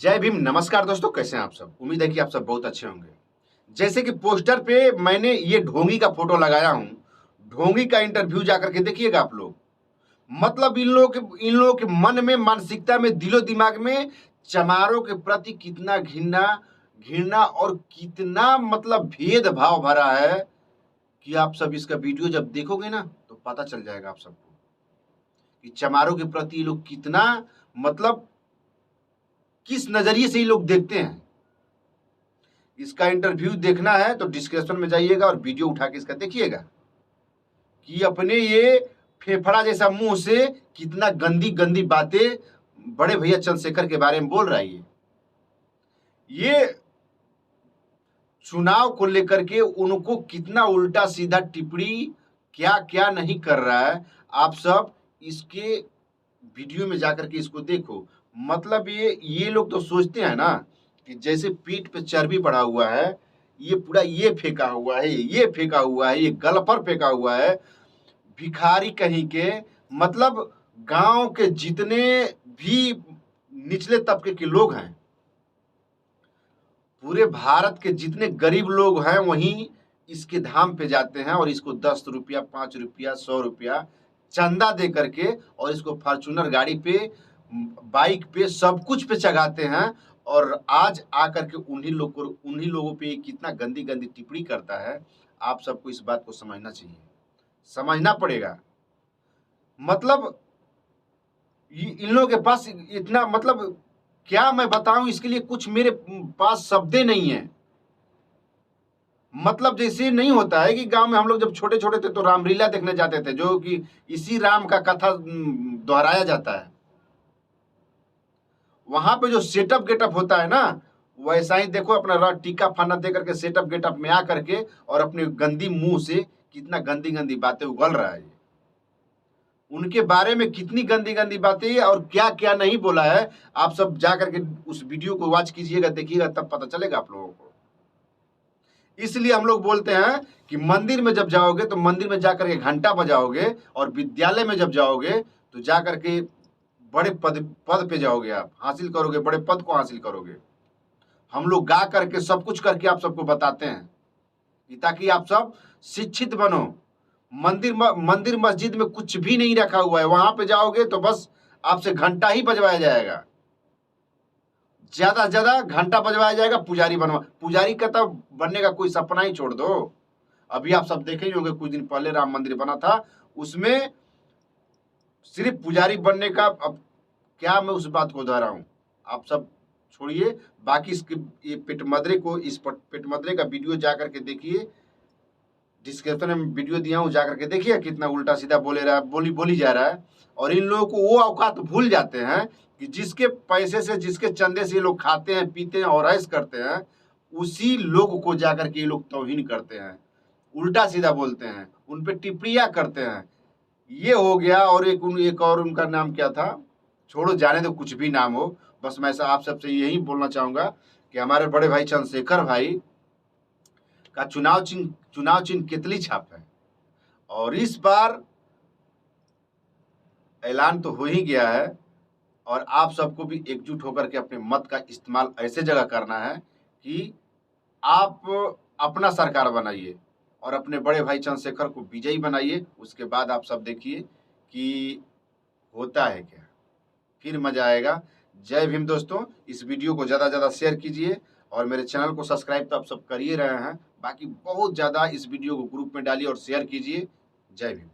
जय भीम। नमस्कार दोस्तों, कैसे हैं आप सब। उम्मीद है कि आप सब बहुत अच्छे होंगे। जैसे कि पोस्टर पे मैंने ये ढोंगी का फोटो लगाया हूं। ढोंगी का इंटरव्यू जाकर के देखिएगा आप लोग। मतलब इन लोगों के मन में, मानसिकता में, दिलो दिमाग में चमारों के प्रति कितना घृणा घृणा और कितना मतलब भेदभाव भरा है कि आप सब इसका वीडियो जब देखोगे ना तो पता चल जाएगा आप सबको कि चमारों के प्रति ये लोग कितना मतलब किस नजरिए से ये लोग देखते हैं। इसका इंटरव्यू देखना है तो डिस्क्रिप्शन में जाइएगा और वीडियो उठा के इसका देखिएगा कि अपने ये फेफड़ा जैसा मुंह से कितना गंदी गंदी बातें बड़े भैया चंद्रशेखर के बारे में बोल रहा है। ये चुनाव को लेकर के उनको कितना उल्टा सीधा टिप्पणी क्या क्या नहीं कर रहा है। आप सब इसके वीडियो में जाकर के इसको देखो। मतलब ये लोग तो सोचते हैं ना कि जैसे पीठ पे चर्बी बढ़ा हुआ है, ये पूरा ये फेंका हुआ है, ये फेंका हुआ है, ये गल पर फेंका हुआ है। भिखारी कहीं के मतलब गांव के जितने भी निचले तबके के लोग हैं, पूरे भारत के जितने गरीब लोग हैं वहीं इसके धाम पे जाते हैं और इसको 10 रुपया, 5 रुपया, 100 रुपया चंदा दे करके और इसको फॉर्चूनर गाड़ी पे, बाइक पे, सब कुछ पे चढ़ाते हैं। और आज आकर के उन्हीं लोगों पे ये कितना गंदी गंदी टिप्पणी करता है। आप सबको इस बात को समझना चाहिए, समझना पड़ेगा। मतलब इन लोगों के पास इतना मतलब क्या मैं बताऊं, इसके लिए कुछ मेरे पास शब्दे नहीं है। मतलब जैसे नहीं होता है कि गांव में हम लोग जब छोटे छोटे थे तो रामलीला देखने जाते थे, जो कि इसी राम का कथा दोहराया जाता है। वहां पे जो सेटअप गेटअप होता है ना, वैसा ही देखो अपना टीका फाना दे करके सेटअप गेटअप में आ करके और अपने गंदी मुंह से कितना गंदी गंदी बातें उगल रहा है। उनके बारे में कितनी गंदी गंदी बातें और क्या क्या नहीं बोला है। आप सब जा करके उस वीडियो को वॉच कीजिएगा, देखिएगा, तब पता चलेगा आप लोगों को। इसलिए हम लोग बोलते हैं कि मंदिर में जब जाओगे तो मंदिर में जाकर के घंटा बजाओगे और विद्यालय में जब जाओगे तो जाकर के बड़े पद पे जाओगे, आप हासिल करोगे, बड़े पद को हासिल करोगे। हम लोग गा करके सब कुछ करके आप सबको बताते हैं कि ताकि आप सब शिक्षित बनो। मंदिर मस्जिद में कुछ भी नहीं रखा हुआ है, वहां पे जाओगे तो बस आपसे घंटा ही बजवाया जाएगा, ज्यादा से ज्यादा घंटा बजवाया जाएगा। पुजारी का तो बनने का कोई सपना ही छोड़ दो। अभी आप सब देखे ही होंगे, कुछ दिन पहले राम मंदिर बना था, उसमें सिर्फ पुजारी बनने का। अब क्या मैं उस बात को दोहराऊं, आप सब छोड़िए। बाकी इसके ये पेटमदरे का वीडियो जाकर के देखिए, डिस्क्रिप्शन में वीडियो दिया हूँ, जाकर के देखिए कितना उल्टा सीधा बोली जा रहा है। और इन लोगों को वो औकात भूल जाते हैं कि जिसके पैसे से, जिसके चंदे से ये लोग खाते हैं, पीते हैं और ऐश करते हैं, उसी लोग को जाकर के ये लोग तौहीन करते हैं, उल्टा सीधा बोलते हैं, उन पे टिप्पणियां करते हैं। ये हो गया। और एक और उनका नाम क्या था, छोड़ो, जाने दो, कुछ भी नाम हो। बस मैं आप सबसे यही बोलना चाहूंगा कि हमारे बड़े भाई चंद्रशेखर भाई का चुनाव चिन्ह केतली छाप है। और इस बार ऐलान तो हो ही गया है और आप सबको भी एकजुट होकर के अपने मत का इस्तेमाल ऐसे जगह करना है कि आप अपना सरकार बनाइए और अपने बड़े भाई चंद्रशेखर को विजयी बनाइए। उसके बाद आप सब देखिए कि होता है क्या, फिर मजा आएगा। जय भीम दोस्तों। इस वीडियो को ज़्यादा से ज़्यादा शेयर कीजिए और मेरे चैनल को सब्सक्राइब तो आप सब कर ही रहे हैं, बाकी बहुत ज़्यादा इस वीडियो को ग्रुप में डालिए और शेयर कीजिए। जय भीम।